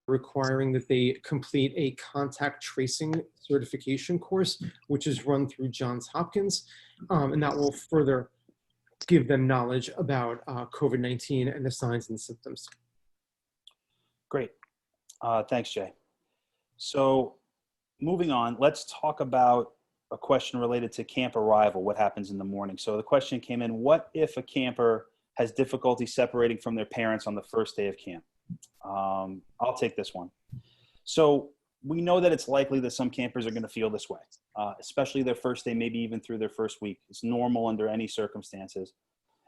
requiring that they complete a contact tracing certification course, which is run through Johns Hopkins, and that will further give them knowledge about COVID-19 and the signs and symptoms. Great. Thanks, Jay. So moving on, let's talk about a question related to camp arrival, what happens in the morning. So the question came in, what if a camper has difficulty separating from their parents on the first day of camp? I'll take this one. So we know that it's likely that some campers are going to feel this way, especially their first day, maybe even through their first week. It's normal under any circumstances.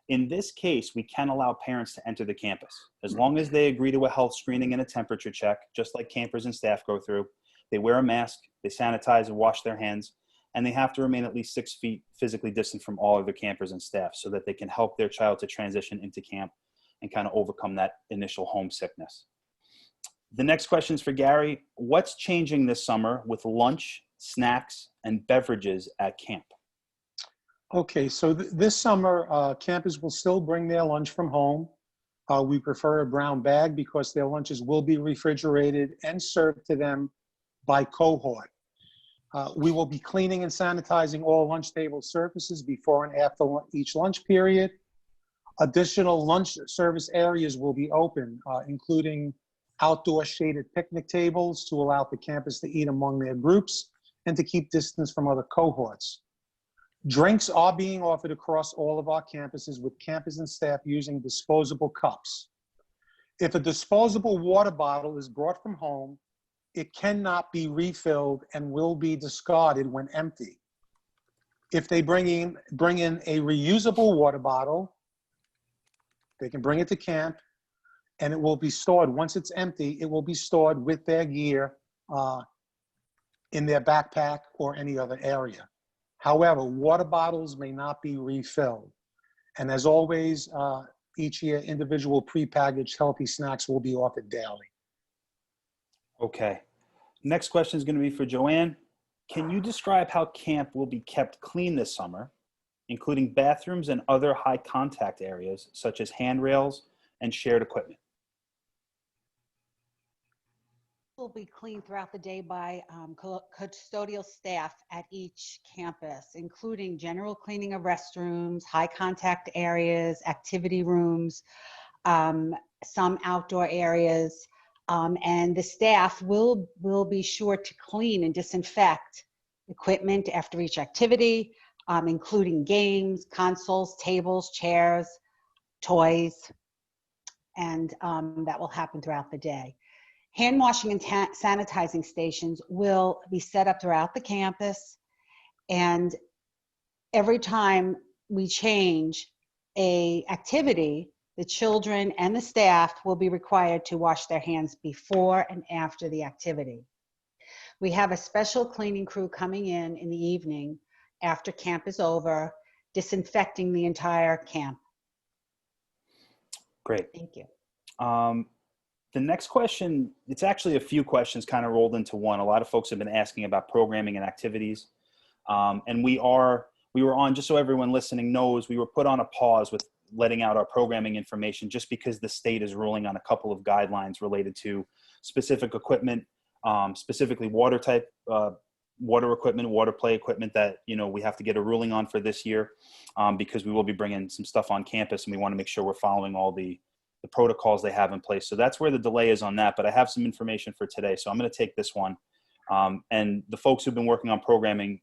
In this case, we can allow parents to enter the campus as long as they agree to a health screening and a temperature check, just like campers and staff go through. They wear a mask, they sanitize and wash their hands, and they have to remain at least 6 feet physically distant from all other campers and staff so that they can help their child to transition into camp and kind of overcome that initial homesickness. The next question is for Gary. What's changing this summer with lunch, snacks, and beverages at camp? Okay, so this summer, campers will still bring their lunch from home. We prefer a brown bag because their lunches will be refrigerated and served to them by Cohort. We will be cleaning and sanitizing all lunch table surfaces before and after each lunch period. Additional lunch service areas will be open, including outdoor shaded picnic tables to allow the campers to eat among their groups and to keep distance from other cohorts. Drinks are being offered across all of our campuses, with campers and staff using disposable cups. If a disposable water bottle is brought from home, it cannot be refilled and will be discarded when empty. If they bring in a reusable water bottle, they can bring it to camp and it will be stored. Once it's empty, it will be stored with their gear in their backpack or any other area. However, water bottles may not be refilled. And as always, each year, individual prepackaged healthy snacks will be offered daily. Okay. Next question is going to be for Joanne. Can you describe how camp will be kept clean this summer, including bathrooms and other high contact areas, such as handrails and shared equipment? Will be cleaned throughout the day by custodial staff at each campus, including general cleaning of restrooms, high contact areas, activity rooms, some outdoor areas, and the staff will be sure to clean and disinfect equipment after each activity, including games, consoles, tables, chairs, toys, and that will happen throughout the day. Hand washing and sanitizing stations will be set up throughout the campus, and every time we change an activity, the children and the staff will be required to wash their hands before and after the activity. We have a special cleaning crew coming in the evening after camp is over, disinfecting the entire camp. Great. Thank you. The next question, it's actually a few questions kind of rolled into one. A lot of folks have been asking about programming and activities. And we were on, just so everyone listening knows, we were put on a pause with letting out our programming information just because the state is ruling on a couple of guidelines related to specific equipment, specifically water equipment, water play equipment that, we have to get a ruling on for this year because we will be bringing some stuff on campus and we want to make sure we're following all the protocols they have in place. So that's where the delay is on that, but I have some information for today. So I'm going to take this one. And the folks who've been working on programming,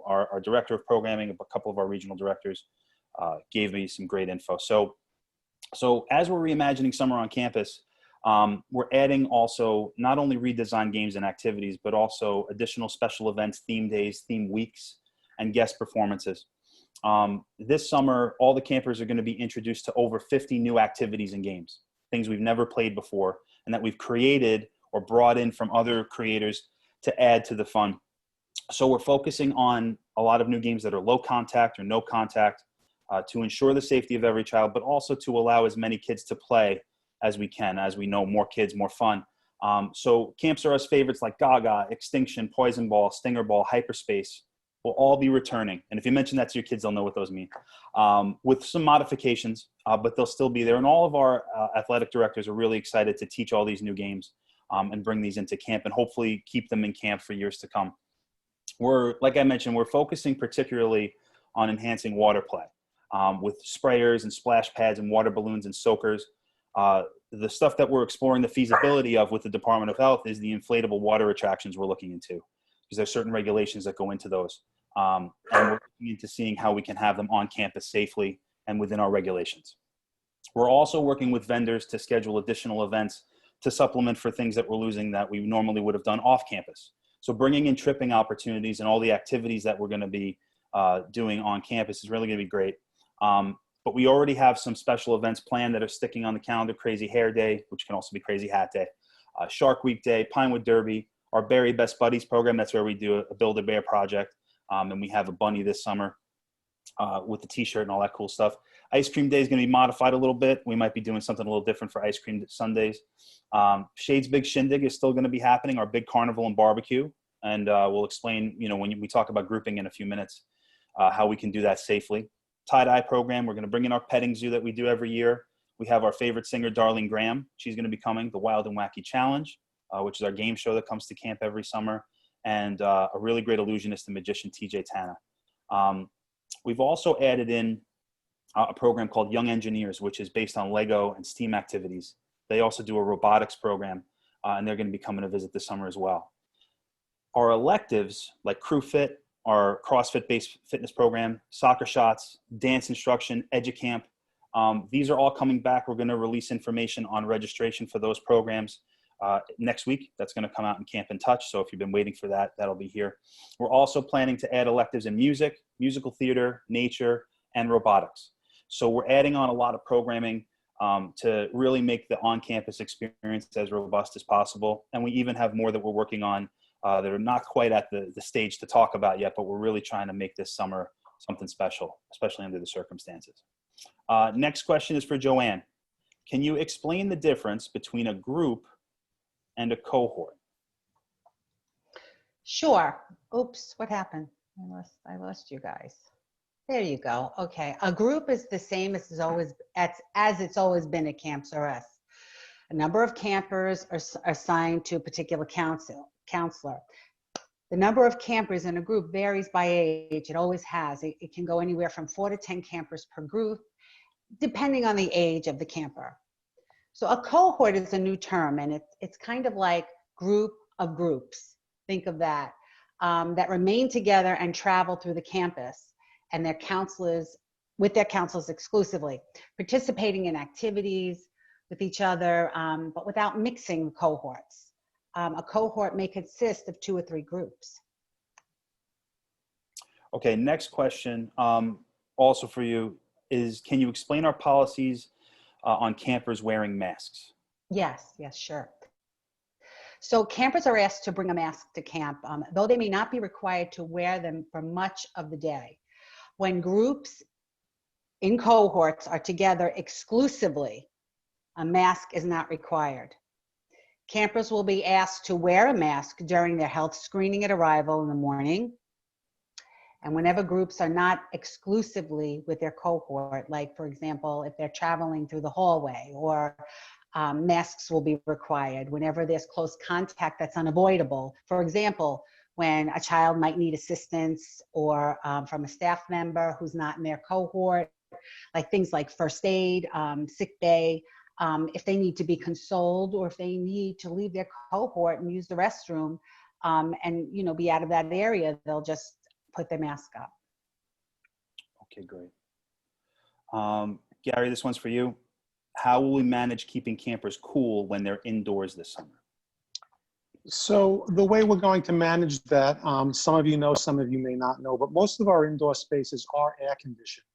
our director of programming, a couple of our regional directors gave me some great info. So as we're reimagining summer on campus, we're adding also not only redesigned games and activities, but also additional special events, theme days, theme weeks, and guest performances. This summer, all the campers are going to be introduced to over 50 new activities and games, things we've never played before, and that we've created or brought in from other creators to add to the fun. So we're focusing on a lot of new games that are low contact or no contact to ensure the safety of every child, but also to allow as many kids to play as we can. As we know, more kids, more fun. So Camps R Us favorites like Gaga, Extinction, Poison Ball, Stinger Ball, Hyperspace will all be returning. And if you mention that to your kids, they'll know what those mean. With some modifications, but they'll still be there. And all of our athletic directors are really excited to teach all these new games and bring these into camp and hopefully keep them in camp for years to come. Like I mentioned, we're focusing particularly on enhancing water play with sprayers and splash pads and water balloons and soakers. The stuff that we're exploring the feasibility of with the Department of Health is the inflatable water attractions we're looking into, because there's certain regulations that go into those. And we're looking into seeing how we can have them on campus safely and within our regulations. We're also working with vendors to schedule additional events to supplement for things that we're losing that we normally would have done off campus. So bringing in tripping opportunities and all the activities that we're going to be doing on campus is really going to be great. But we already have some special events planned that are sticking on the calendar: Crazy Hair Day, which can also be Crazy Hat Day, Shark Week Day, Pinewood Derby, our Berry Best Buddies program. That's where we do a Build-A-Bear project. And we have a bunny this summer with the t-shirt and all that cool stuff. Ice Cream Day is going to be modified a little bit. We might be doing something a little different for Ice Cream Sundays. Shade's Big Shindig is still going to be happening, our big carnival and barbecue. And we'll explain, when we talk about grouping in a few minutes, how we can do that safely. Tie-dye program, we're going to bring in our petting zoo that we do every year. We have our favorite singer, Darlene Graham. She's going to be coming. The Wild and Wacky Challenge, which is our game show that comes to camp every summer. And a really great illusionist and magician, TJ Tana. We've also added in a program called Young Engineers, which is based on Lego and STEAM activities. They also do a robotics program, and they're going to be coming to visit this summer as well. Our electives, like Crew Fit, our CrossFit-based fitness program, soccer shots, dance instruction, EduCamp, these are all coming back. We're going to release information on registration for those programs next week. That's going to come out in Camp in Touch. So if you've been waiting for that, that'll be here. We're also planning to add electives in music, musical theater, nature, and robotics. So we're adding on a lot of programming to really make the on-campus experience as robust as possible. And we even have more that we're working on that are not quite at the stage to talk about yet, but we're really trying to make this summer something special, especially under the circumstances. Next question is for Joanne. Can you explain the difference between a group and a cohort? Sure. Oops, what happened? I lost you guys. There you go. Okay. A group is the same as it's always been at Camps R Us. A number of campers are assigned to a particular counselor. The number of campers in a group varies by age. It always has. It can go anywhere from 4 to 10 campers per group, depending on the age of the camper. So a cohort is a new term, and it's kind of like group of groups. Think of that, that remain together and travel through the campus and with their counselors exclusively, participating in activities with each other, but without mixing cohorts. A cohort may consist of 2 or 3 groups. Okay, next question, also for you, is can you explain our policies on campers wearing masks? Yes, sure. So campers are asked to bring a mask to camp, though they may not be required to wear them for much of the day. When groups in cohorts are together exclusively, a mask is not required. Campers will be asked to wear a mask during their health screening at arrival in the morning. And whenever groups are not exclusively with their cohort, like for example, if they're traveling through the hallway, or masks will be required whenever there's close contact that's unavoidable. For example, when a child might need assistance or from a staff member who's not in their cohort, like things like first aid, sick bay, if they need to be consoled, or if they need to leave their cohort and use the restroom and be out of that area, they'll just put their mask up. Okay, great. Gary, this one's for you. How will we manage keeping campers cool when they're indoors this summer? So the way we're going to manage that, some of you know, some of you may not know, but most of our indoor spaces are air conditioned.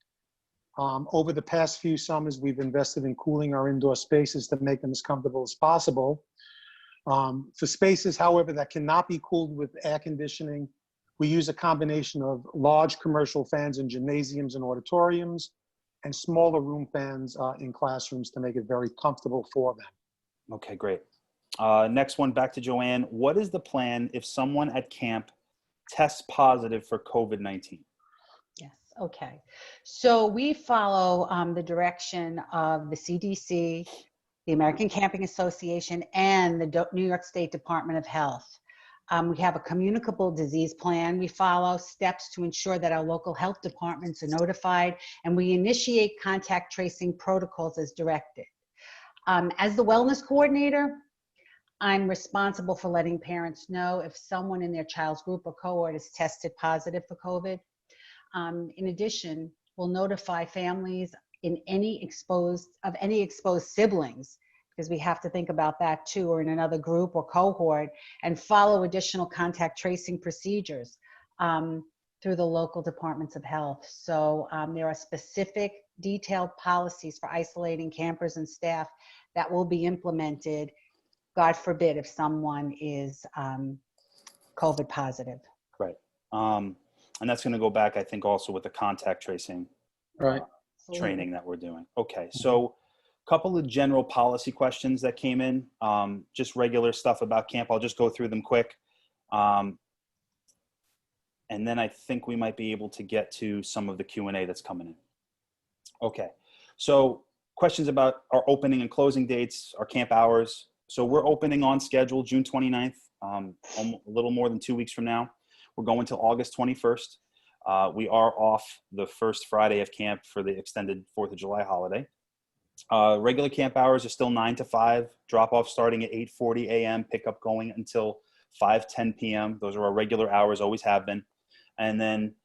Over the past few summers, we've invested in cooling our indoor spaces to make them as comfortable as possible. For spaces, however, that cannot be cooled with air conditioning, we use a combination of large commercial fans in gymnasiums and auditoriums and smaller room fans in classrooms to make it very comfortable for them. Okay, great. Next one, back to Joanne. What is the plan if someone at camp tests positive for COVID-19? Yes, okay. So we follow the direction of the CDC the American Camping Association, and the New York State Department of Health. We have a communicable disease plan. We follow steps to ensure that our local health departments are notified, and we initiate contact tracing protocols as directed. As the wellness coordinator, I'm responsible for letting parents know if someone in their child's group or cohort is tested positive for COVID. In addition, we'll notify families in any exposed siblings, because we have to think about that too, or in another group or cohort, and follow additional contact tracing procedures through the local departments of health. So there are specific detailed policies for isolating campers and staff that will be implemented, God forbid, if someone is COVID positive. Right. And that's going to go back, I think, also with the contact tracing Right. training that we're doing. Okay. So a couple of general policy questions that came in, just regular stuff about camp. I'll just go through them quick. And then I think we might be able to get to some of the Q&A that's coming in. Okay. So questions about our opening and closing dates, our camp hours. So we're opening on schedule June 29th, a little more than 2 weeks from now. We're going till August 21st. We are off the first Friday of camp for the extended 4th of July holiday. Regular camp hours are still 9 to 5, drop-off starting at 8:40 a.m., pickup going until 5:10 p.m. Those are our regular hours, always have been. And then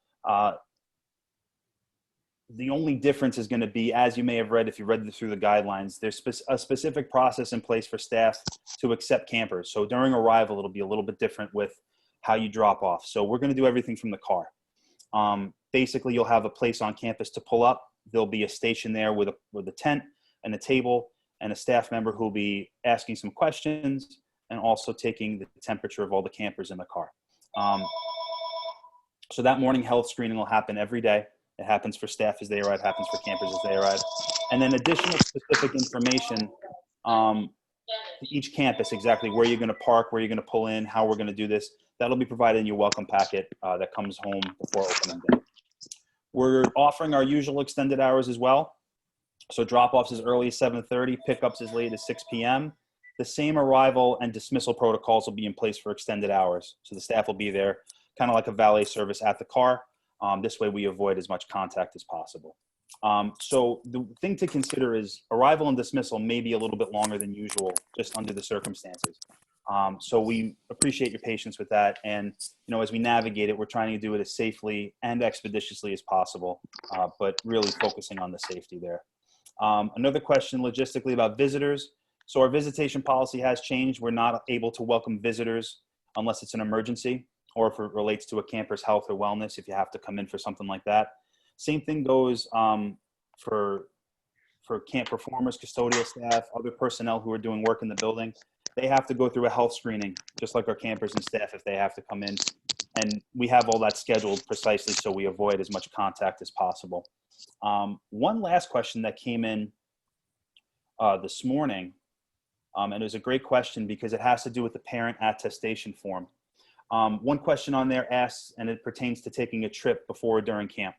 the only difference is going to be, as you may have read, if you read through the guidelines, there's a specific process in place for staff to accept campers. So during arrival, it'll be a little bit different with how you drop off. So we're going to do everything from the car. Basically, you'll have a place on campus to pull up. There'll be a station there with a tent and a table and a staff member who'll be asking some questions and also taking the temperature of all the campers in the car. So that morning health screening will happen every day. It happens for staff as they arrive, happens for campers as they arrive. And then additional specific information to each campus, exactly where you're going to park, where you're going to pull in, how we're going to do this. That'll be provided in your welcome packet that comes home before opening day. We're offering our usual extended hours as well. So drop-offs as early as 7:30, pickups as late as 6 p.m. The same arrival and dismissal protocols will be in place for extended hours. So the staff will be there, kind of like a valet service at the car. This way we avoid as much contact as possible. So the thing to consider is arrival and dismissal may be a little bit longer than usual, just under the circumstances. So we appreciate your patience with that. And, as we navigate it, we're trying to do it as safely and expeditiously as possible, but really focusing on the safety there. Another question logistically about visitors. So our visitation policy has changed. We're not able to welcome visitors unless it's an emergency, or if it relates to a camper's health or wellness, if you have to come in for something like that. Same thing goes for camp performers, custodial staff, other personnel who are doing work in the building. They have to go through a health screening, just like our campers and staff if they have to come in. And we have all that scheduled precisely so we avoid as much contact as possible. One last question that came in this morning, and it was a great question because it has to do with the parent attestation form. One question on there asks, and it pertains to taking a trip before or during camp.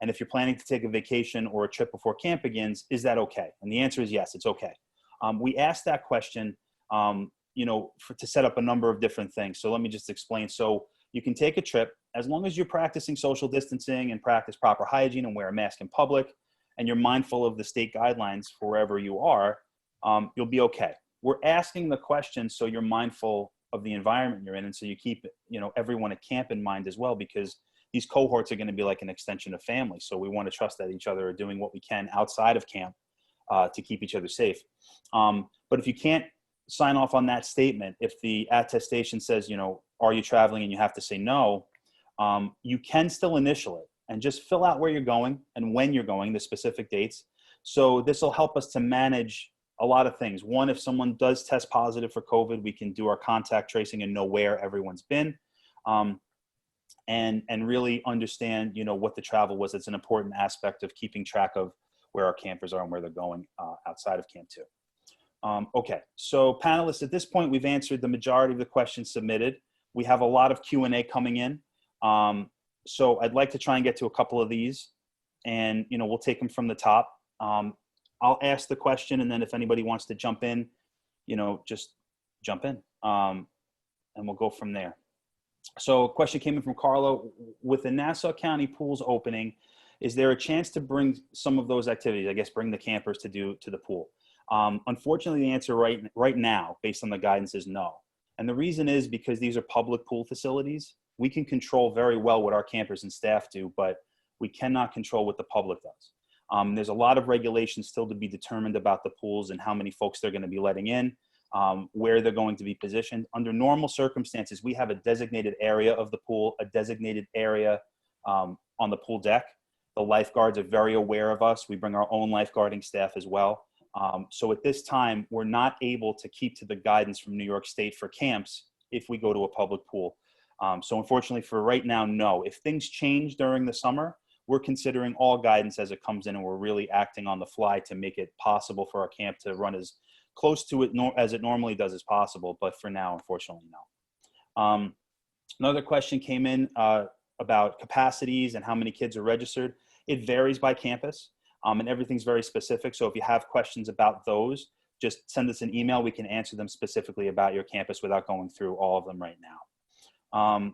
And if you're planning to take a vacation or a trip before camp begins, is that okay? And the answer is yes, it's okay. We asked that question, to set up a number of different things. So let me just explain. So you can take a trip as long as you're practicing social distancing and practice proper hygiene and wear a mask in public, and you're mindful of the state guidelines for wherever you are, you'll be okay. We're asking the question so you're mindful of the environment you're in, and so you keep everyone at camp in mind as well, because these cohorts are going to be like an extension of family. So we want to trust that each other are doing what we can outside of camp to keep each other safe. But if you can't sign off on that statement, if the attestation says, are you traveling, and you have to say no, you can still initial it and just fill out where you're going and when you're going, the specific dates. So this will help us to manage a lot of things. One, if someone does test positive for COVID, we can do our contact tracing and know where everyone's been, and really understand, what the travel was. It's an important aspect of keeping track of where our campers are and where they're going outside of camp too. Okay, so panelists, at this point, we've answered the majority of the questions submitted. We have a lot of Q&A coming in. So I'd like to try and get to a couple of these, and, we'll take them from the top. I'll ask the question, and then if anybody wants to jump in, just jump in, and we'll go from there. So a question came in from Carlo. With the Nassau County pools opening, is there a chance to bring some of those activities, I guess bring the campers to the pool? Unfortunately, the answer right now, based on the guidance, is no. And the reason is because these are public pool facilities. We can control very well what our campers and staff do, but we cannot control what the public does. There's a lot of regulations still to be determined about the pools and how many folks they're going to be letting in, where they're going to be positioned. Under normal circumstances, we have a designated area of the pool, a designated area on the pool deck. The lifeguards are very aware of us. We bring our own lifeguarding staff as well. So at this time, we're not able to keep to the guidance from New York State for camps if we go to a public pool. So unfortunately for right now, no. If things change during the summer, we're considering all guidance as it comes in, and we're really acting on the fly to make it possible for our camp to run as close to it as it normally does as possible. But for now, unfortunately, no. Another question came in about capacities and how many kids are registered. It varies by campus, and everything's very specific. So if you have questions about those, just send us an email. We can answer them specifically about your campus without going through all of them right now.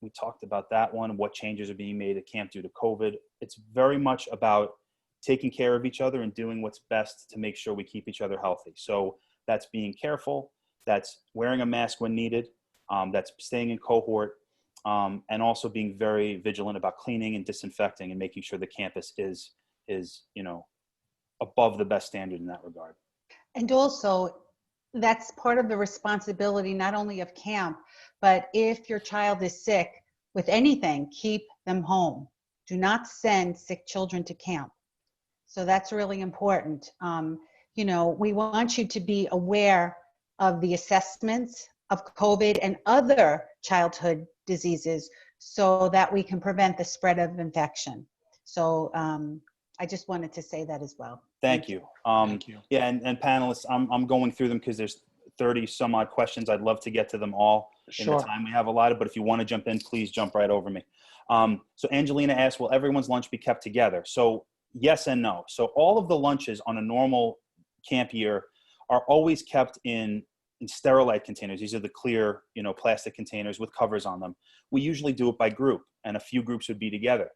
We talked about that one, what changes are being made at camp due to COVID. It's very much about taking care of each other and doing what's best to make sure we keep each other healthy. So that's being careful, that's wearing a mask when needed, that's staying in cohort, and also being very vigilant about cleaning and disinfecting and making sure the campus is above the best standard in that regard. And also, that's part of the responsibility, not only of camp, but if your child is sick with anything, keep them home. Do not send sick children to camp. So that's really important. We want you to be aware of the assessments of COVID and other childhood diseases so that we can prevent the spread of infection. So I just wanted to say that as well. Thank you. Thank you. Yeah, and panelists, I'm going through them because there's 30 some odd questions. I'd love to get to them all in the time we have allotted, but if you want to jump in, please jump right over me. So Angelina asked, will everyone's lunch be kept together? So yes and no. So all of the lunches on a normal camp year are always kept in sterilite containers. These are the clear, plastic containers with covers on them. We usually do it by group, and a few groups would be together.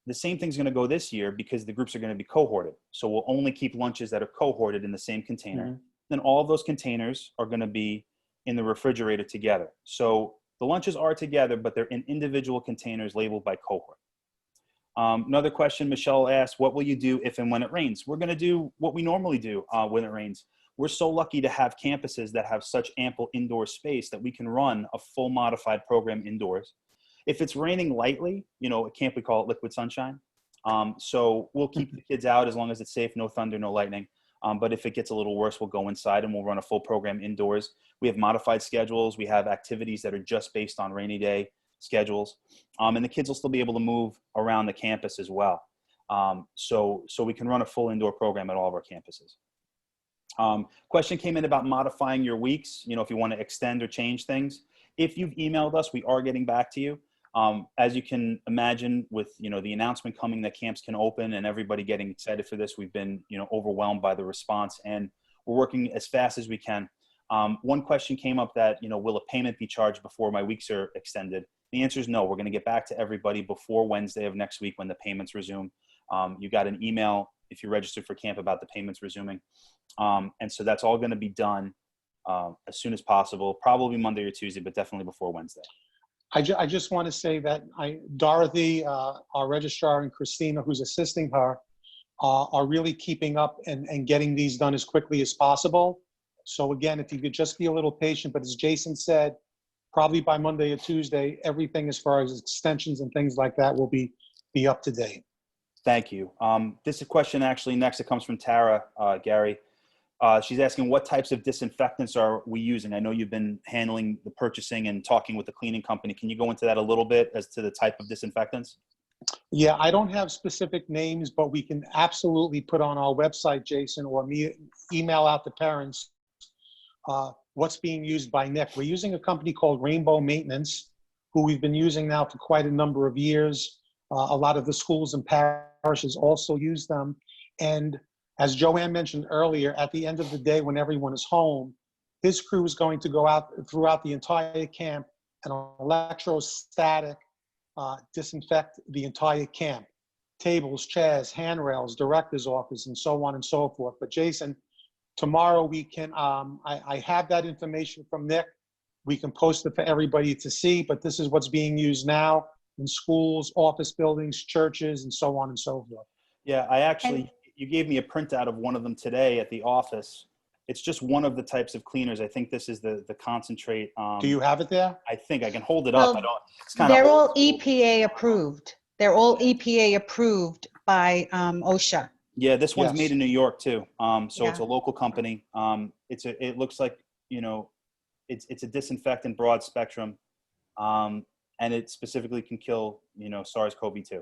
The same thing's going to go this year because the groups are going to be cohorted. So we'll only keep lunches that are cohorted in the same container. Mm-hmm. Then all of those containers are going to be in the refrigerator together. So the lunches are together, but they're in individual containers labeled by cohort. Another question Michelle asked, what will you do if and when it rains? We're going to do what we normally do when it rains. We're so lucky to have campuses that have such ample indoor space that we can run a full modified program indoors. If it's raining lightly, at camp we call it liquid sunshine. So we'll keep the kids out as long as it's safe, no thunder, no lightning. But if it gets a little worse, we'll go inside and we'll run a full program indoors. We have modified schedules. We have activities that are just based on rainy day schedules. And the kids will still be able to move around the campus as well. So we can run a full indoor program at all of our campuses. Question came in about modifying your weeks, if you want to extend or change things. If you've emailed us, we are getting back to you. As you can imagine with, the announcement coming that camps can open and everybody getting excited for this, we've been, overwhelmed by the response and we're working as fast as we can. One question came up that, will a payment be charged before my weeks are extended? The answer is no. We're going to get back to everybody before Wednesday of next week when the payments resume. You got an email if you're registered for camp about the payments resuming. And so that's all going to be done as soon as possible, probably Monday or Tuesday, but definitely before Wednesday. I just want to say that Dorothy, our registrar, and Christina, who's assisting her, are really keeping up and getting these done as quickly as possible. So again, if you could just be a little patient, but as Jason said, probably by Monday or Tuesday, everything as far as extensions and things like that will be up to date. Thank you. This is a question actually next. It comes from Tara, Gary. She's asking what types of disinfectants are we using? I know you've been handling the purchasing and talking with the cleaning company. Can you go into that a little bit as to the type of disinfectants? Yeah, I don't have specific names, but we can absolutely put on our website, Jason, or email out to parents what's being used by Nick. We're using a company called Rainbow Maintenance, who we've been using now for quite a number of years. A lot of the schools and parishes also use them. And as Joanne mentioned earlier, at the end of the day, when everyone is home, his crew is going to go out throughout the entire camp and electrostatic disinfect the entire camp. Tables, chairs, handrails, director's office, and so on and so forth. But Jason, tomorrow we can, I have that information from Nick. We can post it for everybody to see, but this is what's being used now in schools, office buildings, churches, and so on and so forth. Yeah, you gave me a printout of one of them today at the office. It's just one of the types of cleaners. I think this is the concentrate. Do you have it there? I think I can hold it Well, up. I don't, it's kind of they're all EPA approved. They're all EPA approved by OSHA. Yeah, this one's Yes. made in New York too. So it's Yeah. a local company. It looks like, you know, it's a disinfectant broad spectrum. And it specifically can kill, you know, SARS-CoV-2.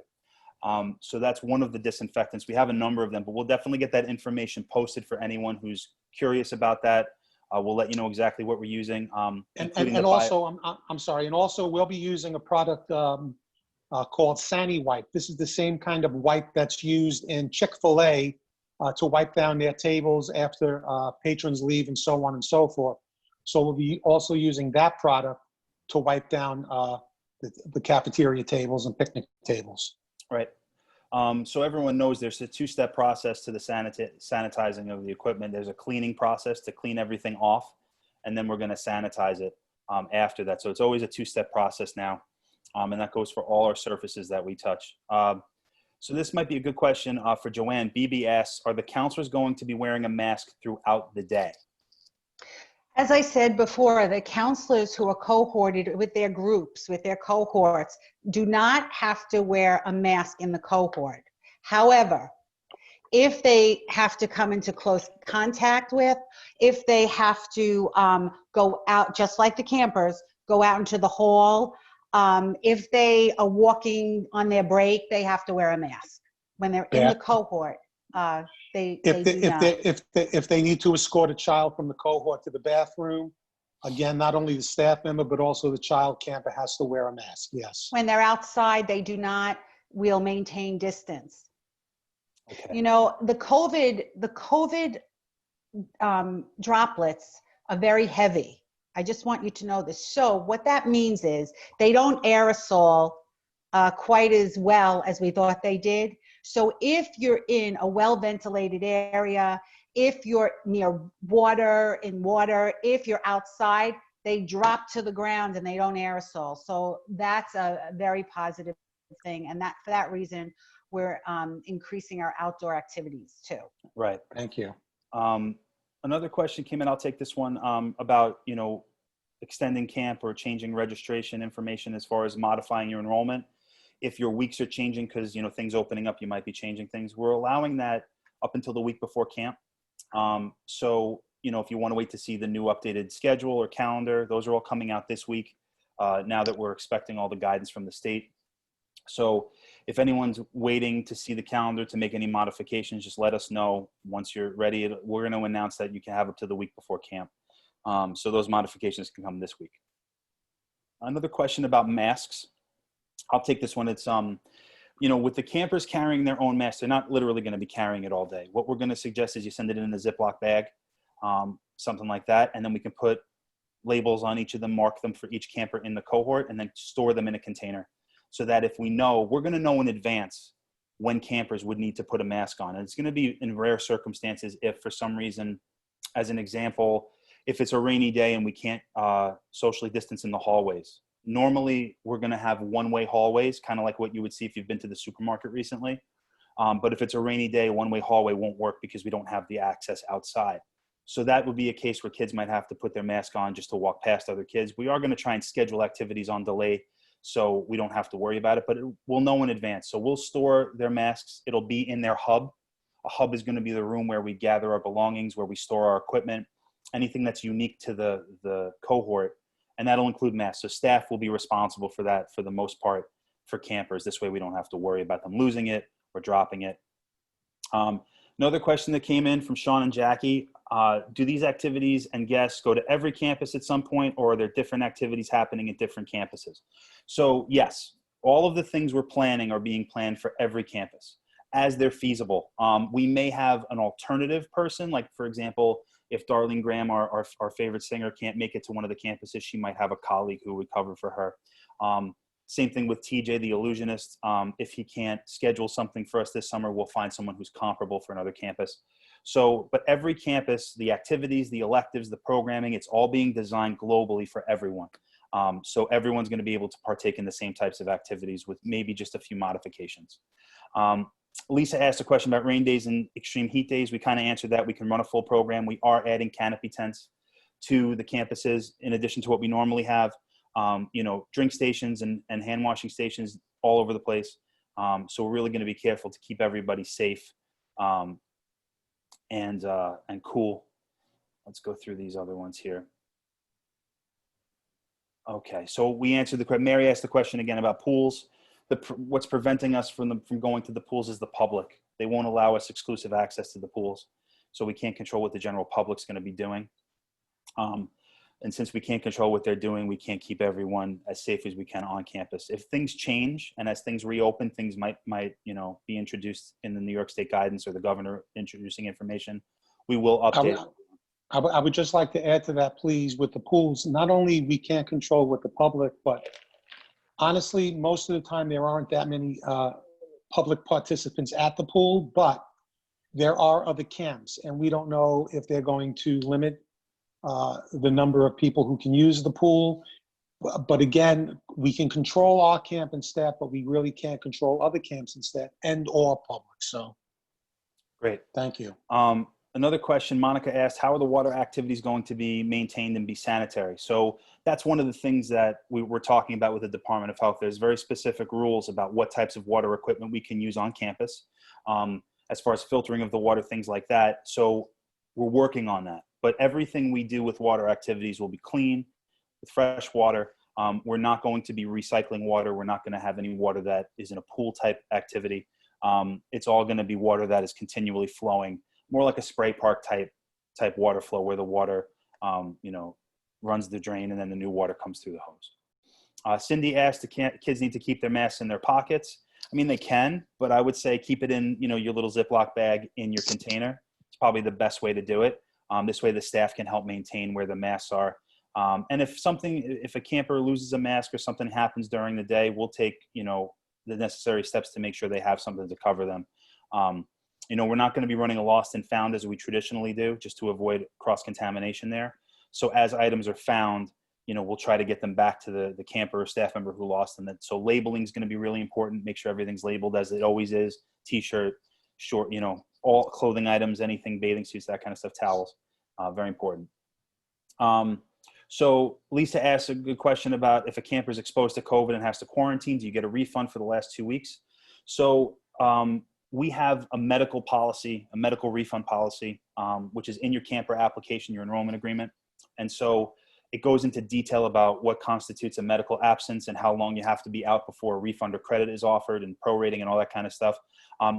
So that's one of the disinfectants. We have a number of them, but we'll definitely get that information posted for anyone who's curious about that. We'll let you know exactly what we're using. And also, I'm sorry, and also we'll be using a product called Sani Wipe. This is the same kind of wipe that's used in Chick-fil-A to wipe down their tables after patrons leave and so on and so forth. So we'll be also using that product to wipe down the cafeteria tables and picnic tables. Right. So everyone knows there's a two-step process to the sanitizing of the equipment. There's a cleaning process to clean everything off, and then we're going to sanitize it after that. So it's always a two-step process now, and that goes for all our surfaces that we touch. So this might be a good question for Joanne. BB asks, are the counselors going to be wearing a mask throughout the day? As I said before, the counselors who are cohorted with their groups, with their cohorts, do not have to wear a mask in the cohort. However, if they have to come into close contact with, if they have to go out, just like the campers, go out into the hall, if they are walking on their break, they have to wear a mask. When they're in the cohort, if they need to escort a child from the cohort to the bathroom, again, not only the staff member, but also the child camper has to wear a mask, yes. When they're outside, they do not, will maintain distance. Okay. You know, the COVID droplets are very heavy. I just want you to know this. So what that means is they don't aerosol quite as well as we thought they did. So if you're in a well-ventilated area, if you're near water, if you're outside, they drop to the ground and they don't aerosol. So that's a very positive thing. And that for that reason, we're increasing our outdoor activities too. Right. Thank you. Another question came in, I'll take this one, about, you know, extending camp or changing registration information as far as modifying your enrollment. If your weeks are changing because, you know, things opening up, you might be changing things. We're allowing that up until the week before camp. So, you know, if you want to wait to see the new updated schedule or calendar, those are all coming out this week now that we're expecting all the guidance from the state. So if anyone's waiting to see the calendar to make any modifications, just let us know once you're ready. We're going to announce that you can have up to the week before camp. So those modifications can come this week. Another question about masks. I'll take this one. It's, you know, with the campers carrying their own masks, they're not literally going to be carrying it all day. What we're going to suggest is you send it in a Ziploc bag, something like that. And then we can put labels on each of them, mark them for each camper in the cohort, and then store them in a container. So that if we know, we're going to know in advance when campers would need to put a mask on. And it's going to be in rare circumstances if for some reason, as an example, if it's a rainy day and we can't socially distance in the hallways. Normally, we're going to have one-way hallways, kind of like what you would see if you've been to the supermarket recently. But if it's a rainy day, one-way hallway won't work because we don't have the access outside. So that would be a case where kids might have to put their mask on just to walk past other kids. We are going to try and schedule activities on delay so we don't have to worry about it, but we'll know in advance. So we'll store their masks. It'll be in their hub. A hub is going to be the room where we gather our belongings, where we store our equipment, anything that's unique to the cohort. And that'll include masks. So staff will be responsible for that for the most part for campers. This way we don't have to worry about them losing it or dropping it. Another question that came in from Sean and Jackie, do these activities and guests go to every campus at some point, or are there different activities happening at different campuses? So yes, all of the things we're planning are being planned for every campus. as they're feasible. We may have an alternative person, like for example, if Darlene Graham, our favorite singer, can't make it to one of the campuses, she might have a colleague who would cover for her. Same thing with TJ, the illusionist. If he can't schedule something for us this summer, we'll find someone who's comparable for another campus. So, but every campus, the activities, the electives, the programming, it's all being designed globally for everyone. So everyone's going to be able to partake in the same types of activities with maybe just a few modifications. Lisa asked a question about rain days and extreme heat days. We kind of answered that. We can run a full program. We are adding canopy tents to the campuses in addition to what we normally have. You know, drink stations and hand washing stations all over the place. So we're really going to be careful to keep everybody safe and cool. Let's go through these other ones here. Okay, so we answered the question. Mary asked the question again about pools. What's preventing us from going to the pools is the public. They won't allow us exclusive access to the pools. So we can't control what the general public's going to be doing. And since we can't control what they're doing, we can't keep everyone as safe as we can on campus. If things change and as things reopen, things might you know, be introduced in the New York State guidance or the governor introducing information, we will update. I would just like to add to that, please, with the pools. Not only we can't control with the public, but honestly, most of the time there aren't that many public participants at the pool, but there are other camps, and we don't know if they're going to limit the number of people who can use the pool. But again, we can control our camp and staff, but we really can't control other camps and staff and or public. So great. Thank you. Another question, Monica asked, how are the water activities going to be maintained and be sanitary? So that's one of the things that we're talking about with the Department of Health. There's very specific rules about what types of water equipment we can use on campus, as far as filtering of the water, things like that. So we're working on that. But everything we do with water activities will be clean, with fresh water. We're not going to be recycling water. We're not going to have any water that is in a pool type activity. It's all going to be water that is continually flowing, more like a spray park type water flow where the water, you know, runs the drain and then the new water comes through the hose. Cindy asked, kids need to keep their masks in their pockets. I mean, they can, but I would say keep it in, you know, your little Ziploc bag in your container. It's probably the best way to do it. This way the staff can help maintain where the masks are. And if a camper loses a mask or something happens during the day, we'll take, you know, the necessary steps to make sure they have something to cover them. You know, we're not going to be running a lost and found as we traditionally do, just to avoid cross-contamination there. So as items are found, you know, we'll try to get them back to the camper or staff member who lost them. So labeling is going to be really important. Make sure everything's labeled as it always is. T-shirt, short, you know, all clothing items, anything, bathing suits, that kind of stuff, towels, very important. So Lisa asked a good question about if a camper is exposed to COVID and has to quarantine, do you get a refund for the last 2 weeks? So we have a medical policy, a medical refund policy, which is in your camper application, your enrollment agreement. And so it goes into detail about what constitutes a medical absence and how long you have to be out before a refund or credit is offered and prorating and all that kind of stuff.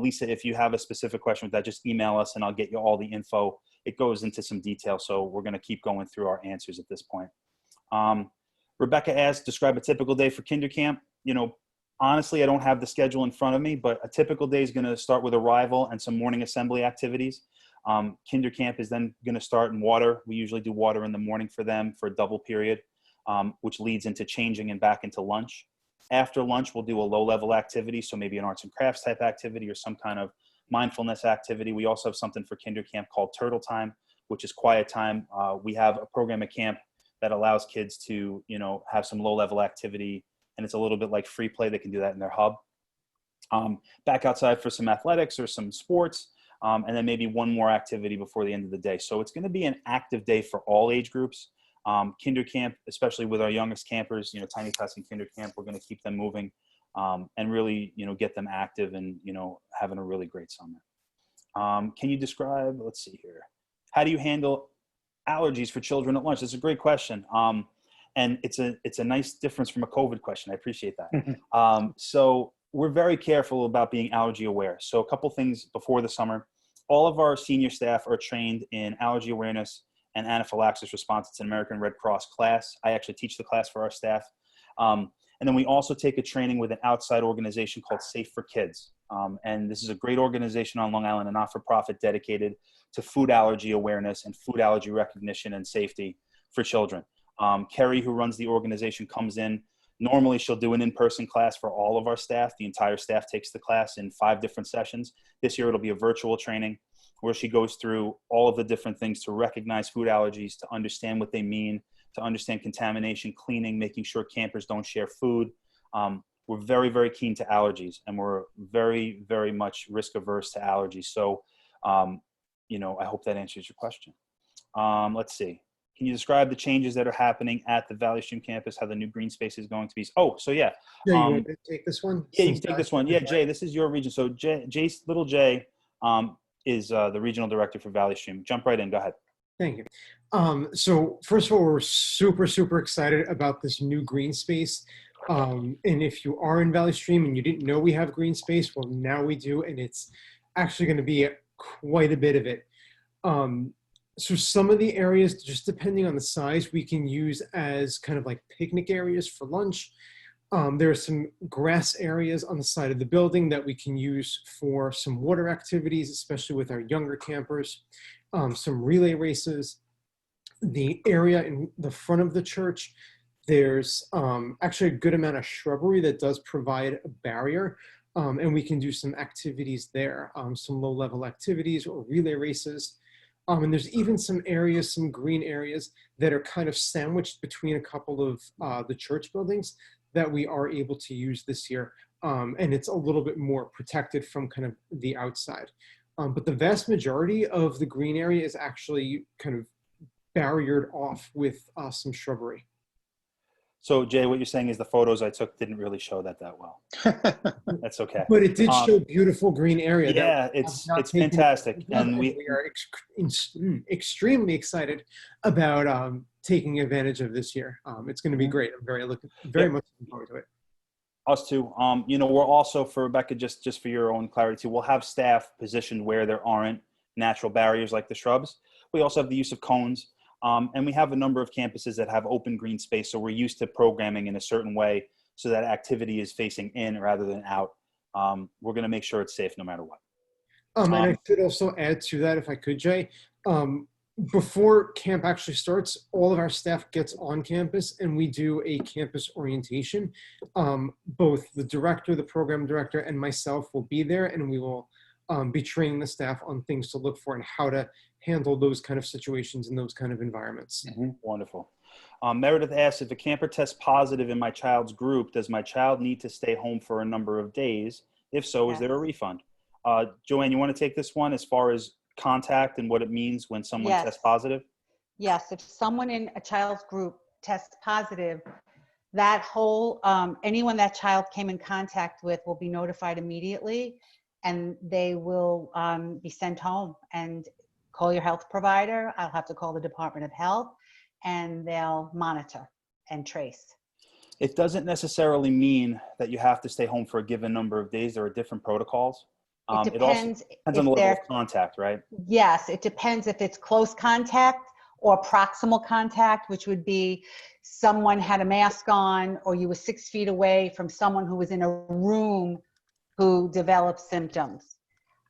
Lisa, if you have a specific question with that, just email us and I'll get you all the info. It goes into some detail, so we're going to keep going through our answers at this point. Rebecca asked, describe a typical day for kinder camp. You know, honestly, I don't have the schedule in front of me, but a typical day is going to start with arrival and some morning assembly activities. Kinder camp is then going to start in water. We usually do water in the morning for them for a double period, which leads into changing and back into lunch. After lunch, we'll do a low-level activity, so maybe an arts and crafts type activity or some kind of mindfulness activity. We also have something for kinder camp called Turtle Time, which is quiet time. We have a program at camp that allows kids to, you know, have some low-level activity, and it's a little bit like free play. They can do that in their hub. Back outside for some athletics or some sports, and then maybe one more activity before the end of the day. So it's going to be an active day for all age groups. Kinder camp, especially with our youngest campers, you know, tiny tots and kinder camp, we're going to keep them moving and really, you know, get them active and, you know, having a really great summer. Can you describe, let's see here, how do you handle allergies for children at lunch? That's a great question. And it's a nice difference from a COVID question. I appreciate that. So we're very careful about being allergy aware. So a couple things before the summer, all of our senior staff are trained in allergy awareness and anaphylaxis response. It's an American Red Cross class. I actually teach the class for our staff. And then we also take a training with an outside organization called Safe for Kids. And this is a great organization on Long Island, a not-for-profit dedicated to food allergy awareness and food allergy recognition and safety for children. Kerry, who runs the organization, comes in. Normally, she'll do an in-person class for all of our staff. The entire staff takes the class in 5 different sessions. This year, it'll be a virtual training where she goes through all of the different things to recognize food allergies, to understand what they mean, to understand contamination, cleaning, making sure campers don't share food. We're very, very keen to allergies, and we're very, very much risk averse to allergies. So, you know, I hope that answers your question. Let's see. Can you describe the changes that are happening at the Valley Stream campus, how the new green space is going to be? Oh, so yeah. Yeah, you want to take this one? Yeah, you can take this one. Yeah, Jay, this is your region. So little Jay is the regional director for Valley Stream. Jump right in. Go ahead. Thank you. So first of all, we're super, super excited about this new green space. And if you are in Valley Stream and you didn't know we have green space, well, now we do, and it's actually going to be quite a bit of it. So some of the areas, just depending on the size, we can use as kind of like picnic areas for lunch. There are some grass areas on the side of the building that we can use for some water activities, especially with our younger campers. Some relay races. The area in the front of the church, there's actually a good amount of shrubbery that does provide a barrier, and we can do some activities there, some low-level activities or relay races. And there's even some areas, some green areas that are kind of sandwiched between a couple of the church buildings that we are able to use this year. And it's a little bit more protected from kind of the outside. But the vast majority of the green area is actually kind of barriered off with some shrubbery. So Jay, what you're saying is the photos I took didn't really show that well. That's okay. But it did show beautiful green area. Yeah, it's fantastic. And we are extremely excited about taking advantage of this year. It's going to be great. I'm very much looking forward to it. Us too. You know, we're also, for Rebecca, just for your own clarity too, we'll have staff positioned where there aren't natural barriers like the shrubs. We also have the use of cones. And we have a number of campuses that have open green space. So we're used to programming in a certain way so that activity is facing in rather than out. We're going to make sure it's safe no matter what. And I should also add to that, if I could, Jay, before camp actually starts, all of our staff gets on campus and we do a campus orientation. Both the director, the program director, and myself will be there, and we will be training the staff on things to look for and how to handle those kind of situations in those kind of environments. Mm-hmm. Wonderful. Meredith asks, if a camper tests positive in my child's group, does my child need to stay home for a number of days? If so, Is there a refund? Joanne, you want to take this one as far as contact and what it means when someone tests positive? Yes, if someone in a child's group tests positive, that whole, anyone that child came in contact with will be notified immediately, and they will be sent home. And call your health provider. I'll have to call the Department of Health, and they'll monitor and trace. It doesn't necessarily mean that you have to stay home for a given number of days. There are different protocols. It depends. It depends on the level of contact, right? Yes, it depends if it's close contact or proximal contact, which would be someone had a mask on or you were 6 feet away from someone who was in a room who developed symptoms.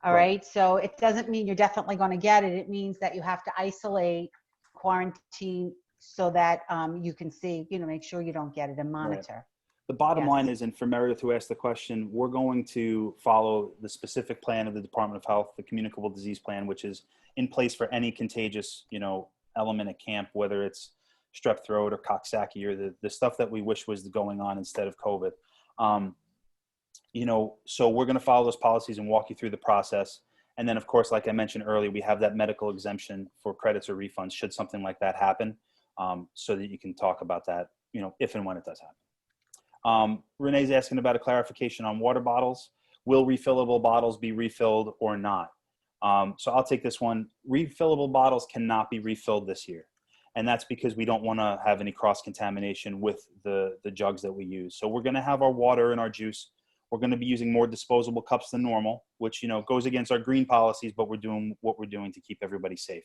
All right. So it doesn't mean you're definitely going to get it. It means that you have to isolate, quarantine, so that you can see, make sure you don't get it and monitor. Right. The bottom line is, and for Meredith who asked the question, we're going to follow the specific plan of the Department of Health, the communicable disease plan, which is in place for any contagious, element at camp, whether it's strep throat or Coxsackie or the stuff that we wish was going on instead of COVID. So we're going to follow those policies and walk you through the process. And then, of course, like I mentioned earlier, we have that medical exemption for credits or refunds should something like that happen, so that you can talk about that, if and when it does happen. Renee's asking about a clarification on water bottles. Will refillable bottles be refilled or not? So I'll take this one. Refillable bottles cannot be refilled this year. And that's because we don't want to have any cross-contamination with the jugs that we use. So we're going to have our water and our juice. We're going to be using more disposable cups than normal, which, goes against our green policies, but we're doing what we're doing to keep everybody safe.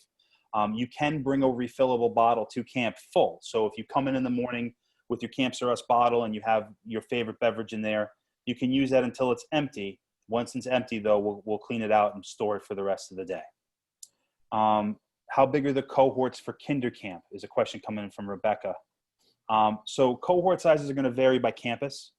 You can bring a refillable bottle to camp full. So if you come in the morning with your Camps R Us bottle and you have your favorite beverage in there, you can use that until it's empty. Once it's empty, though, we'll clean it out and store it for the rest of the day. How big are the cohorts for kinder camp is a question coming in from Rebecca. So cohort sizes are going to vary by campus.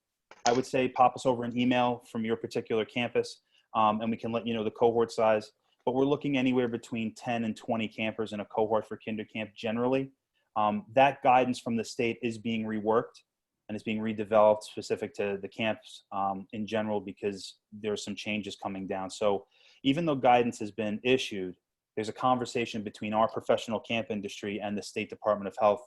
I would say pop us over an email from your particular campus, and we can let you know the cohort size. But we're looking anywhere between 10 and 20 campers in a cohort for kinder camp generally. That guidance from the state is being reworked and is being redeveloped specific to the camps in general, because there's some changes coming down. So even though guidance has been issued, there's a conversation between our professional camp industry and the State Department of Health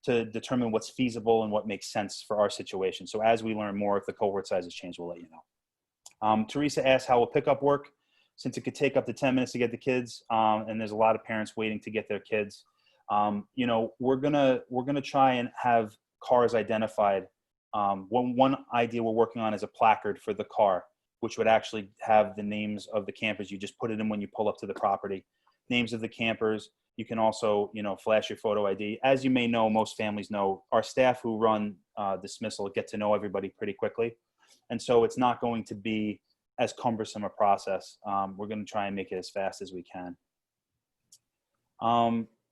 to determine what's feasible and what makes sense for our situation. So as we learn more, if the cohort sizes change, we'll let you know. Teresa asked, how will pickup work? Since it could take up to 10 minutes to get the kids, and there's a lot of parents waiting to get their kids, you know, we're gonna try and have cars identified. One idea we're working on is a placard for the car, which would actually have the names of the campers. You just put it in when you pull up to the property, names of the campers. You can also, you know, flash your photo ID. As you may know, most families know, our staff who run dismissal get to know everybody pretty quickly. And so it's not going to be as cumbersome a process. We're going to try and make it as fast as we can.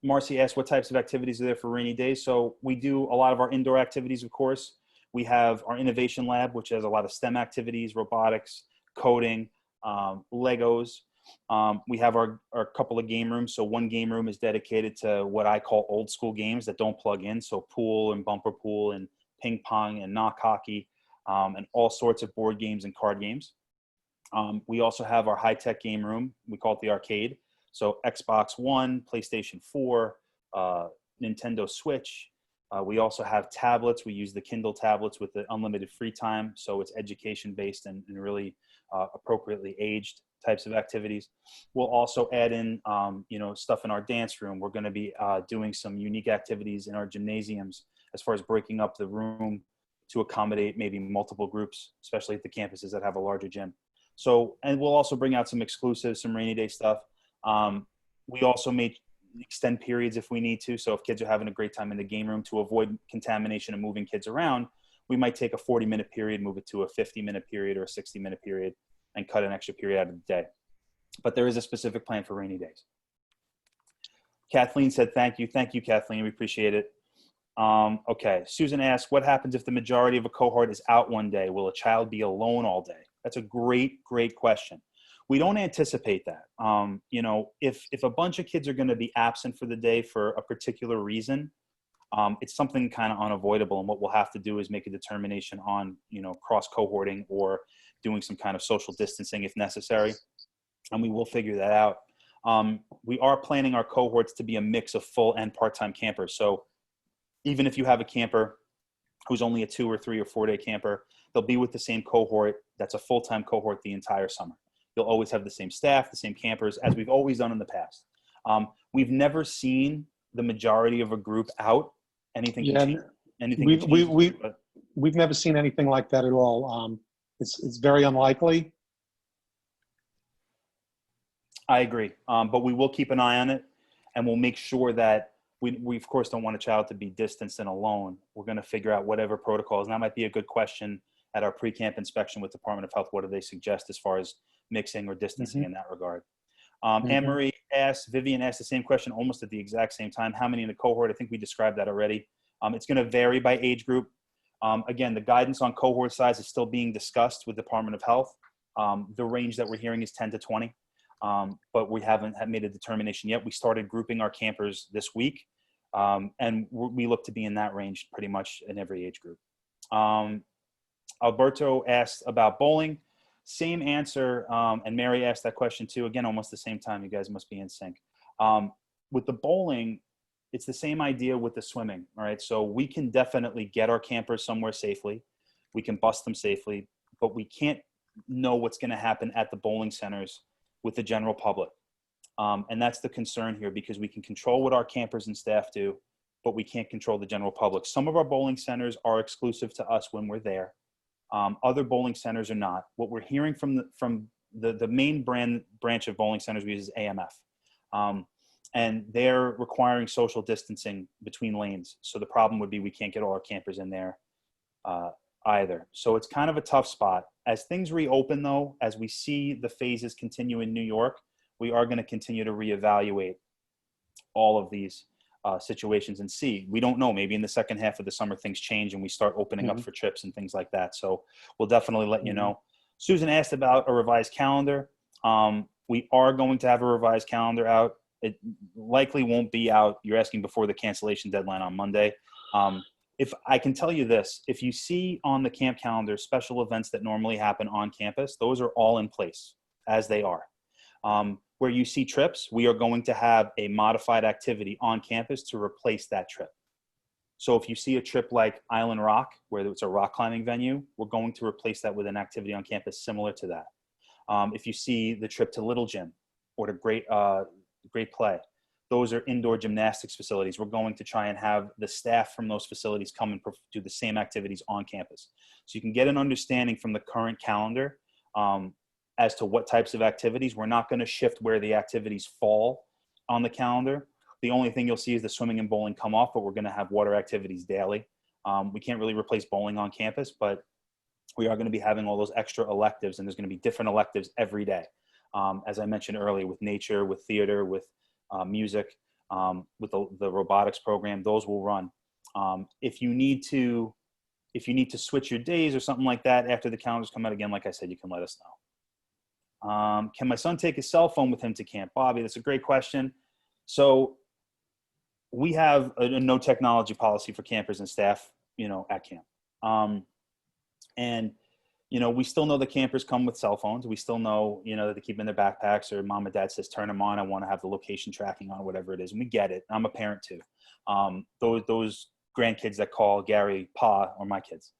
Marcy asked, what types of activities are there for rainy days? So we do a lot of our indoor activities, of course. We have our innovation lab, which has a lot of STEM activities, robotics, coding, Legos. We have our couple of game rooms. So one game room is dedicated to what I call old school games that don't plug in. So pool and bumper pool and ping pong and knock hockey, and all sorts of board games and card games. We also have our high-tech game room. We call it the arcade. So Xbox One, PlayStation 4, Nintendo Switch. We also have tablets. We use the Kindle tablets with the unlimited free time. So it's education-based and really appropriately aged types of activities. We'll also add in, you know, stuff in our dance room. We're going to be doing some unique activities in our gymnasiums as far as breaking up the room to accommodate maybe multiple groups, especially at the campuses that have a larger gym. So, and we'll also bring out some exclusives, some rainy day stuff. We also may extend periods if we need to. So if kids are having a great time in the game room, to avoid contamination and moving kids around, we might take a 40-minute period, move it to a 50-minute period or a 60-minute period, and cut an extra period out of the day. But there is a specific plan for rainy days. Kathleen said, thank you. Thank you, Kathleen. We appreciate it. Okay. Susan asked, what happens if the majority of a cohort is out one day? Will a child be alone all day? That's a great, great question. We don't anticipate that. You know, if a bunch of kids are going to be absent for the day for a particular reason, it's something kind of unavoidable. And what we'll have to do is make a determination on, you know, cross cohorting or doing some kind of social distancing if necessary. And we will figure that out. We are planning our cohorts to be a mix of full and part-time campers. So even if you have a camper who's only a 2 or 3 or 4 day camper, they'll be with the same cohort. That's a full-time cohort the entire summer. You'll always have the same staff, the same campers, as we've always done in the past. We've never seen the majority of a group out. Anything can change. Anything can change, we've never seen anything like that at all. It's very unlikely. I agree, but we will keep an eye on it, and we'll make sure that we of course don't want a child to be distanced and alone. We're going to figure out whatever protocols, and that might be a good question at our pre-camp inspection with Department of Health. What do they suggest as far as mixing or distancing in that regard? Anne-Marie asked, Vivian asked the same question almost at the exact same time. How many in the cohort? I think we described that already. It's going to vary by age group. Again, the guidance on cohort size is still being discussed with Department of Health. The range that we're hearing is 10 to 20, but we haven't made a determination yet. We started grouping our campers this week, and we look to be in that range pretty much in every age group. Alberto asked about bowling. Same answer, and Mary asked that question too. Again, almost the same time. You guys must be in sync. With the bowling, it's the same idea with the swimming, all right? So we can definitely get our campers somewhere safely. We can bus them safely, but we can't know what's gonna happen at the bowling centers with the general public. And that's the concern here, because we can control what our campers and staff do, but we can't control the general public. Some of our bowling centers are exclusive to us when we're there. Other bowling centers are not. What we're hearing from the main branch of bowling centers we use is AMF. And they're requiring social distancing between lanes. So the problem would be we can't get all our campers in there either. So it's kind of a tough spot. As things reopen, though, as we see the phases continue in New York, we are going to continue to reevaluate all of these situations and see. We don't know. Maybe in the second half of the summer, things change and we start opening up for trips and things like that. So we'll definitely let you know. Susan asked about a revised calendar. We are going to have a revised calendar out. It likely won't be out. You're asking before the cancellation deadline on Monday. If I can tell you this, if you see on the camp calendar special events that normally happen on campus, those are all in place as they are. Where you see trips, we are going to have a modified activity on campus to replace that trip. So if you see a trip like Island Rock, where it's a rock climbing venue, we're going to replace that with an activity on campus similar to that. If you see the trip to Little Gym or to Great Play, those are indoor gymnastics facilities. We're going to try and have the staff from those facilities come and do the same activities on campus. So you can get an understanding from the current calendar as to what types of activities. We're not going to shift where the activities fall on the calendar. The only thing you'll see is the swimming and bowling come off, but we're going to have water activities daily. We can't really replace bowling on campus, but we are going to be having all those extra electives, and there's going to be different electives every day. As I mentioned earlier, with nature, with theater, with music, with the robotics program, those will run. If you need to switch your days or something like that after the calendars come out again, like I said, you can let us know. Can my son take his cell phone with him to camp? Bobby, that's a great question. So we have a no technology policy for campers and staff, at camp. And, we still know the campers come with cell phones. We still know, that they keep in their backpacks, or mom and dad says, turn them on. I want to have the location tracking on, whatever it is. And we get it. I'm a parent too. Those grandkids that call Gary Pa are my kids.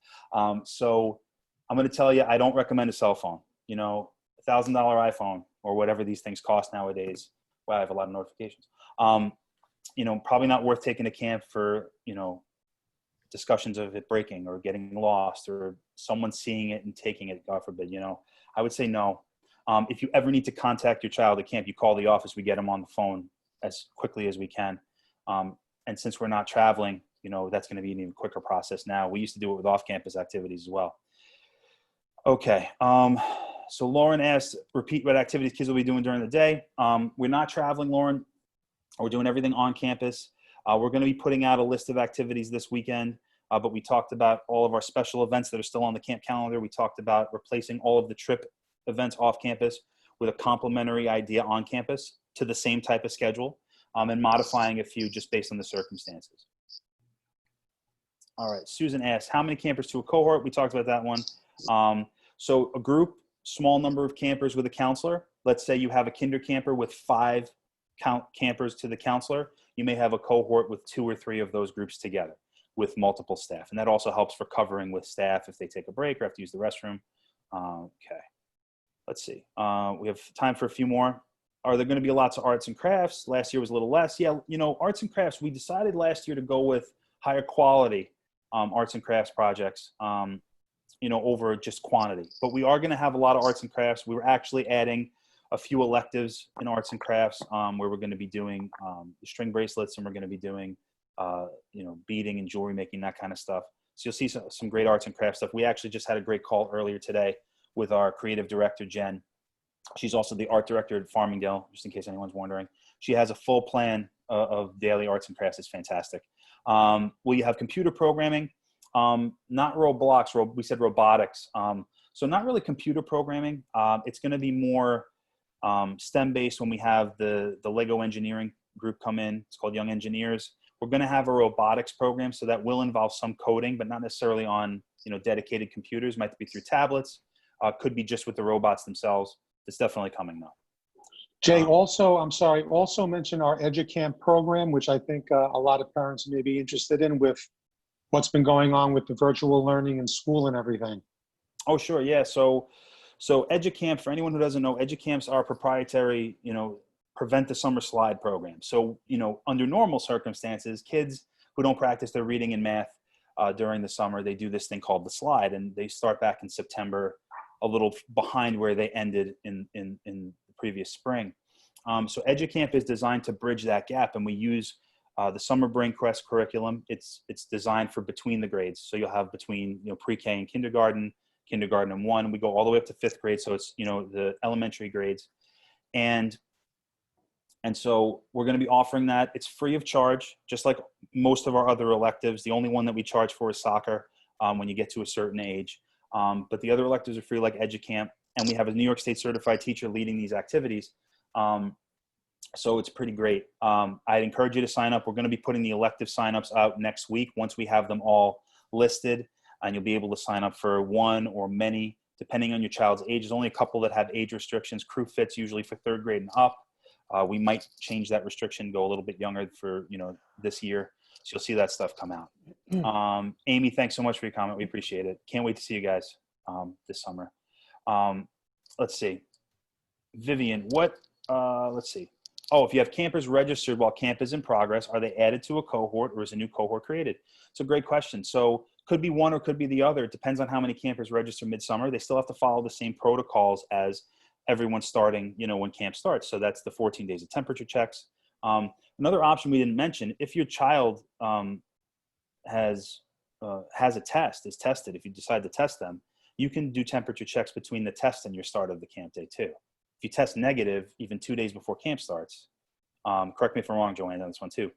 So I'm going to tell you, I don't recommend a cell phone. $1,000 iPhone or whatever these things cost nowadays. Wow, I have a lot of notifications. Probably not worth taking to camp for, discussions of it breaking or getting lost or someone seeing it and taking it, God forbid, I would say no. If you ever need to contact your child at camp, you call the office, we get them on the phone as quickly as we can. And since we're not traveling, that's going to be an even quicker process now. We used to do it with off-campus activities as well. Okay. So Lauren asked, repeat what activities kids will be doing during the day. We're not traveling, Lauren. We're doing everything on campus. We're going to be putting out a list of activities this weekend, but we talked about all of our special events that are still on the camp calendar. We talked about replacing all of the trip events off campus with a complementary idea on campus to the same type of schedule, and modifying a few just based on the circumstances. All right, Susan asked, how many campers to a cohort? We talked about that one. So a group, small number of campers with a counselor. Let's say you have a kinder camper with 5 campers to the counselor. You may have a cohort with 2 or 3 of those groups together with multiple staff. And that also helps for covering with staff if they take a break or have to use the restroom. Okay, let's see. We have time for a few more. Are there going to be lots of arts and crafts? Last year was a little less. Yeah, arts and crafts, we decided last year to go with higher quality arts and crafts projects, over just quantity. But we are going to have a lot of arts and crafts. We were actually adding a few electives in arts and crafts where we're going to be doing the string bracelets, and we're going to be doing, beading and jewelry making, that kind of stuff. So you'll see some great arts and crafts stuff. We actually just had a great call earlier today with our creative director, Jen. She's also the art director at Farmingdale, just in case anyone's wondering. She has a full plan of daily arts and crafts. It's fantastic. We have computer programming, not Roblox, we said robotics. So not really computer programming. It's going to be more STEM-based when we have the Lego engineering group come in. It's called Young Engineers. We're going to have a robotics program, so that will involve some coding, but not necessarily on dedicated computers. Might be through tablets. Could be just with the robots themselves. It's definitely coming though. Jay, also mention our EduCamp program, which I think a lot of parents may be interested in with what's been going on with the virtual learning in school and everything. Oh, sure. Yeah. So EduCamp, for anyone who doesn't know, EduCamps are proprietary, prevent the summer slide program. So, under normal circumstances, kids who don't practice their reading and math during the summer, they do this thing called the slide, and they start back in September, a little behind where they ended in the previous spring. So EduCamp is designed to bridge that gap, and we use the Summer Brain Quest curriculum. It's designed for between the grades. So you'll have between pre-K and kindergarten, kindergarten and 1. We go all the way up to 5th grade. So it's, the elementary grades. And so we're going to be offering that. It's free of charge, just like most of our other electives. The only one that we charge for is soccer when you get to a certain age. But the other electives are free, like EduCamp. And we have a New York State certified teacher leading these activities. So it's pretty great. I'd encourage you to sign up. We're going to be putting the elective signups out next week once we have them all listed. And you'll be able to sign up for one or many, depending on your child's age. There's only a couple that have age restrictions. Crew fits usually for 3rd grade and up. We might change that restriction, go a little bit younger for, this year. So you'll see that stuff come out. Amy, thanks so much for your comment. We appreciate it. Can't wait to see you guys this summer. Let's see. Vivian, let's see. Oh, if you have campers registered while camp is in progress, are they added to a cohort or is a new cohort created? It's a great question. So could be one or could be the other. It depends on how many campers register midsummer. They still have to follow the same protocols as everyone starting, when camp starts. So that's the 14 days of temperature checks. Another option we didn't mention, if your child has a test, is tested, if you decide to test them, you can do temperature checks between the test and your start of the camp day too. If you test negative, even 2 days before camp starts, correct me if I'm wrong, Joanne, on this one too.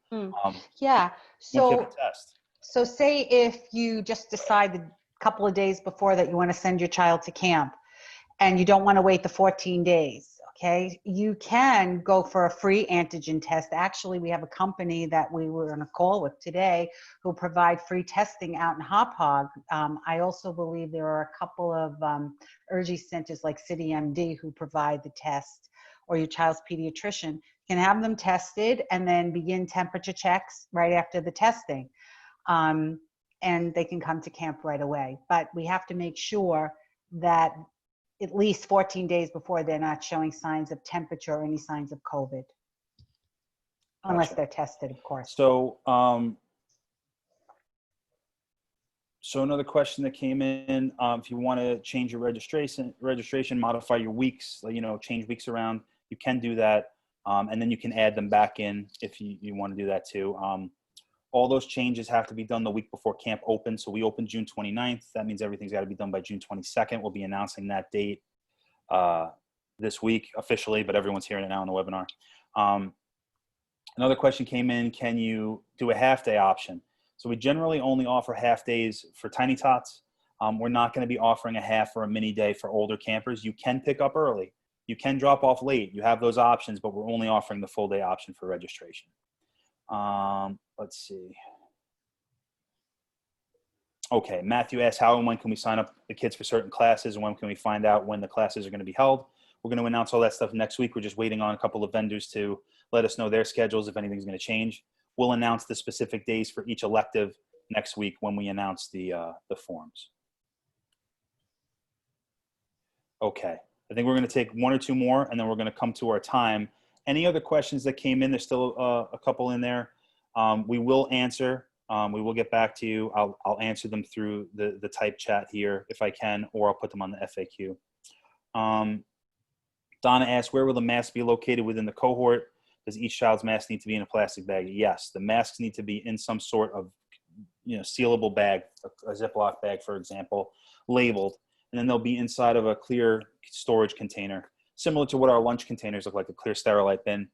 Yeah. Once you have a test. So say if you just decided a couple of days before that you want to send your child to camp and you don't want to wait the 14 days, okay, you can go for a free antigen test. Actually, we have a company that we were on a call with today who provide free testing out in Hop Hog. I also believe there are a couple of Allergy centers like City MD who provide the test, or your child's pediatrician. You can have them tested and then begin temperature checks right after the testing. And they can come to camp right away. But we have to make sure that at least 14 days before they're not showing signs of temperature or any signs of COVID. Unless they're tested, of course. So, so another question that came in, if you want to change your registration, modify your weeks, change weeks around, you can do that. And then you can add them back in if you want to do that too. All those changes have to be done the week before camp opens. So we open June 29th. That means everything's got to be done by June 22nd. We'll be announcing that date this week officially, but everyone's hearing it now on the webinar. Another question came in, can you do a half-day option? So we generally only offer half days for tiny tots. We're not going to be offering a half or a mini day for older campers. You can pick up early. You can drop off late. You have those options, but we're only offering the full day option for registration. Let's see. Okay, Matthew asked, how and when can we sign up the kids for certain classes, and when can we find out when the classes are going to be held? We're going to announce all that stuff next week. We're just waiting on a couple of vendors to let us know their schedules if anything's going to change. We'll announce the specific days for each elective next week when we announce the forms. Okay, I think we're going to take one or two more, and then we're going to come to our time. Any other questions that came in? There's still a couple in there. We will answer. We will get back to you. I'll answer them through the type chat here if I can, or I'll put them on the FAQ. Donna asked, where will the masks be located within the cohort? Does each child's mask need to be in a plastic bag? Yes, the masks need to be in some sort of sealable bag, a Ziploc bag, for example, labeled, and then they'll be inside of a clear storage container, similar to what our lunch containers look like, a clear Sterilite bin.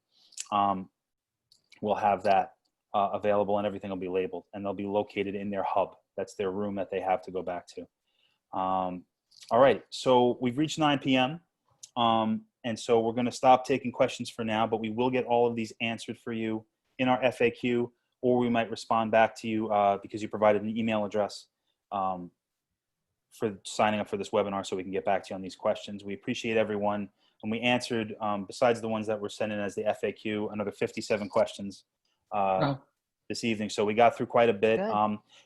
We'll have that available, and everything will be labeled, and they'll be located in their hub. That's their room that they have to go back to. All right, so we've reached 9 p.m. And so we're going to stop taking questions for now, but we will get all of these answered for you in our FAQ, or we might respond back to you because you provided an email address for signing up for this webinar, so we can get back to you on these questions. We appreciate everyone. And we answered, besides the ones that were sent in as the FAQ, another 57 questions this evening. So we got through quite a bit.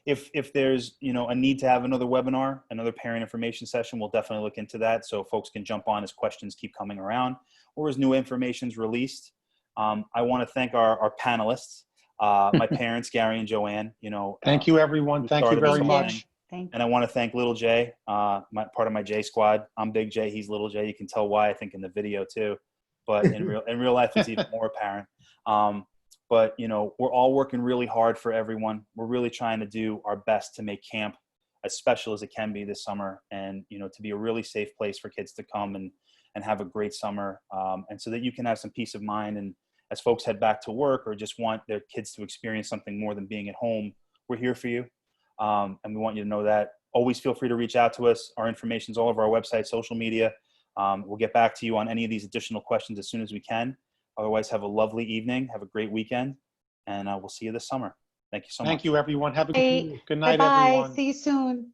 If there's a need to have another webinar, another parent information session, we'll definitely look into that so folks can jump on as questions keep coming around or as new information is released. I want to thank our panelists, my parents, Gary and Joanne. Thank you, everyone. Thank you very much. And I want to thank Little Jay, part of my J squad. I'm Big J, he's Little J. You can tell why, I think, in the video too, but in real life it's even more apparent. But we're all working really hard for everyone. We're really trying to do our best to make camp as special as it can be this summer, and to be a really safe place for kids to come and have a great summer, and so that you can have some peace of mind. And as folks head back to work or just want their kids to experience something more than being at home, we're here for you, and we want you to know that. Always feel free to reach out to us. Our information's all over our website, social media. We'll get back to you on any of these additional questions as soon as we can. Otherwise, have a lovely evening, have a great weekend, and we'll see you this summer. Thank you so much. Thank you, everyone. Have a Great. good night, Bye-bye. everyone. See you soon.